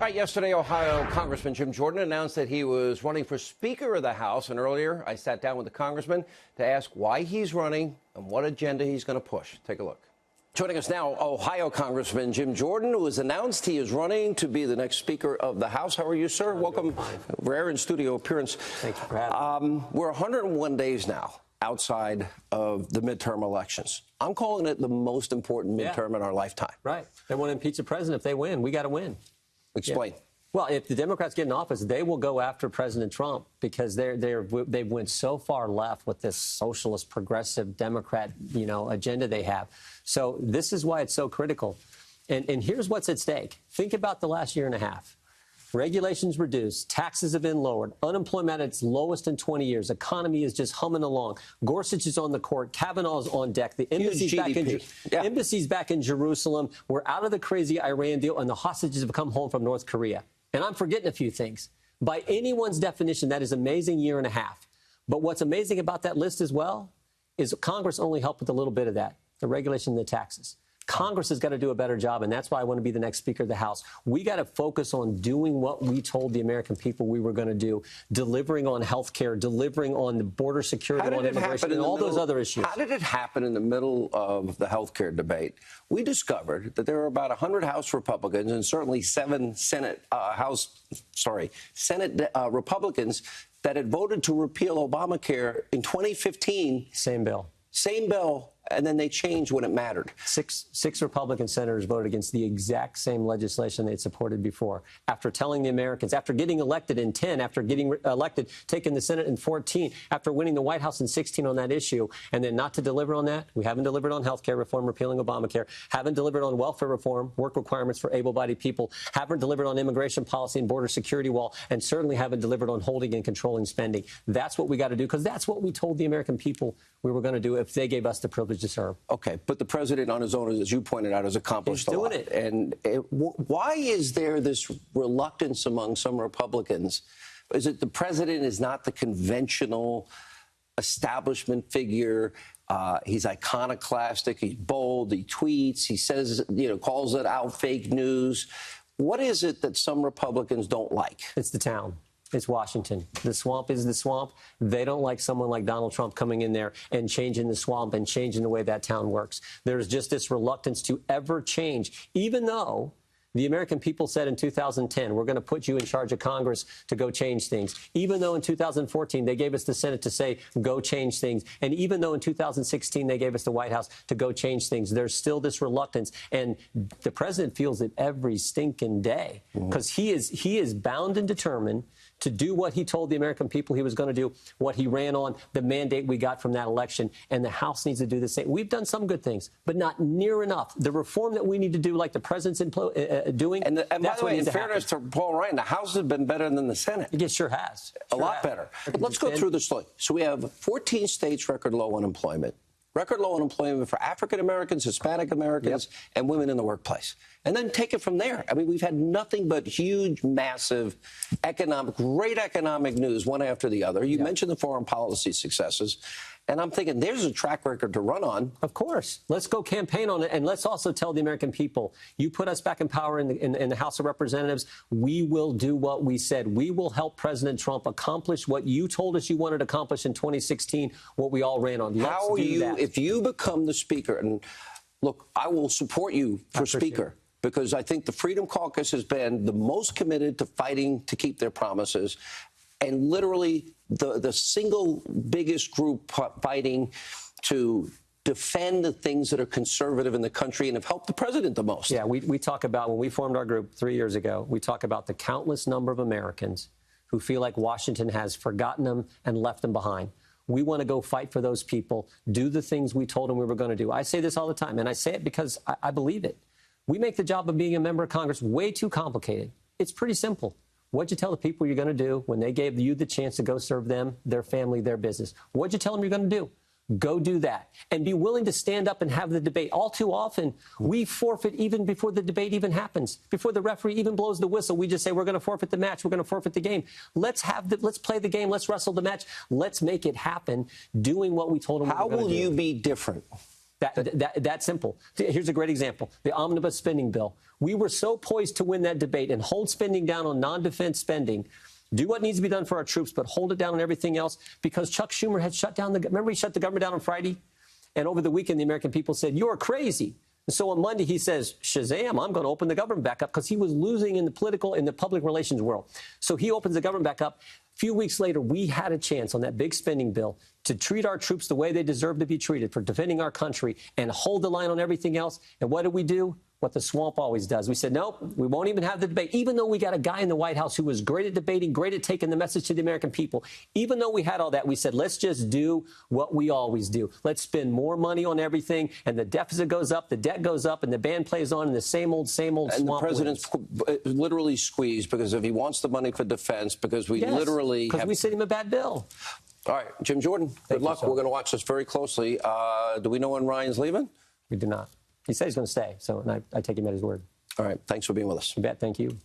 Right, yesterday, Ohio Congressman Jim Jordan announced that he was running for Speaker of the House. And earlier, I sat down with the congressman to ask why he's running and what agenda he's going to push. Take a look. Joining us now, Ohio Congressman Jim Jordan, who has announced he is running to be the next Speaker of the House. How are you, sir? Welcome. Rare in-studio appearance. Thanks for having me. We're 101 days now outside of the midterm elections. I'm calling it the most important midterm in our lifetime. Right. They want to impeach the president if they win. We got to win. Explain. Yeah. Well, if the Democrats get in office, they will go after President Trump because they went so far left with this socialist, progressive, Democrat, agenda they have. So this is why it's so critical. And here's what's at stake. Think about the last year and a half. Regulations reduced, taxes have been lowered, unemployment at its lowest in 20 years, economy is just humming along. Gorsuch is on the court, Kavanaugh's on deck, the embassy's back in Jerusalem. We're out of the crazy Iran deal, and the hostages have come home from North Korea. And I'm forgetting a few things. By anyone's definition, that is an amazing year and a half. But what's amazing about that list as well is Congress only helped with a little bit of that, the regulation and the taxes. Congress has got to do a better job, and that's why I want to be the next Speaker of the House. We got to focus on doing what we told the American people we were going to do, delivering on health care, delivering on the border security, on immigration, and all those other issues. How did it happen in the middle of the health care debate? We discovered that there were about 100 House Republicans and certainly 7 Senate Republicans that had voted to repeal Obamacare in 2015. Same bill. Same bill. And then they changed when it mattered. Six Republican senators voted against the exact same legislation they'd supported before. After telling the Americans, after getting elected in 10, after getting elected, taking the Senate in 14, after winning the White House in 16 on that issue, and then not to deliver on that. We haven't delivered on health care reform, repealing Obamacare, haven't delivered on welfare reform, work requirements for able-bodied people, haven't delivered on immigration policy and border security wall, and certainly haven't delivered on holding and controlling spending. That's what we got to do, because that's what we told the American people we were going to do if they gave us the privilege to serve. Okay, but the president on his own, as you pointed out, has accomplished a lot. He's doing it. And why is there this reluctance among some Republicans? Is it the president is not the conventional establishment figure? He's iconoclastic, he's bold, he tweets, he says, calls it out fake news. What is it that some Republicans don't like? It's the town. It's Washington. The swamp is the swamp. They don't like someone like Donald Trump coming in there and changing the swamp and changing the way that town works. There's just this reluctance to ever change, even though the American people said in 2010, we're going to put you in charge of Congress to go change things. Even though in 2014, they gave us the Senate to say, go change things. And even though in 2016, they gave us the White House to go change things, there's still this reluctance. And the president feels it every stinking day because he is bound and determined to do what he told the American people he was going to do, what he ran on, the mandate we got from that election. And the House needs to do the same. We've done some good things, but not near enough. The reform that we need to do, like the president's doing, and by that's the way, what needs in to fairness happen. to Paul Ryan, the House has been better than the Senate. It sure has. A lot better. But let's go through this slowly. So we have 14 states record low unemployment. Record low unemployment for African Americans, Hispanic Americans, and women in the workplace. And then take it from there. I mean, we've had nothing but huge, massive great economic news, one after the other. You mentioned the foreign policy successes. And I'm thinking there's a track record to run on. Of course. Let's go campaign on it. And let's also tell the American people, you put us back in power in the House of Representatives, we will do what we said. We will help President Trump accomplish what you told us you wanted to accomplish in 2016, what we all ran on. How are you, if you become the Speaker, and look, I will support you for Speaker, because I think the Freedom Caucus has been the most committed to fighting to keep their promises. And literally the single biggest group fighting to defend the things that are conservative in the country and have helped the president the most. Yeah, we talk about, when we formed our group 3 years ago, we talk about the countless number of Americans who feel like Washington has forgotten them and left them behind. We want to go fight for those people, do the things we told them we were going to do. I say this all the time, and I say it because I believe it. We make the job of being a member of Congress way too complicated. It's pretty simple. What'd you tell the people you're going to do when they gave you the chance to go serve them, their family, their business? What'd you tell them you're going to do? Go do that. And be willing to stand up and have the debate. All too often, we forfeit even before the debate even happens. Before the referee even blows the whistle, we just say, we're going to forfeit the match. We're going to forfeit the game. Let's play the game. Let's wrestle the match. Let's make it happen doing what we told them we were going to do. How will you be different That simple. Here's a great example. The omnibus spending bill. We were so poised to win that debate and hold spending down on non-defense spending, do what needs to be done for our troops, but hold it down on everything else, because Chuck Schumer had shut down remember he shut the government down on Friday? And over the weekend, the American people said, you're crazy. And so on Monday, he says, Shazam, I'm going to open the government back up, because he was losing in the public relations world. So he opens the government back up. A few weeks later, we had a chance on that big spending bill to treat our troops the way they deserve to be treated for defending our country and hold the line on everything else. And what did we do? What the swamp always does. We said, nope, we won't even have the debate, even though we got a guy in the White House who was great at debating, great at taking the message to the American people. Even though we had all that, we said, let's just do what we always do. Let's spend more money on everything, and the deficit goes up, the debt goes up, and the band plays on, and the same old swamp. And the president's literally squeezed, because if he wants the money for defense, because we literally because we sent him a bad bill. All right, Jim Jordan, good luck. Sir. We're going to watch this very closely. Do we know when Ryan's leaving? We do not. He said he's going to stay, so and I take him at his word. All right, thanks for being with us. You bet. Thank you.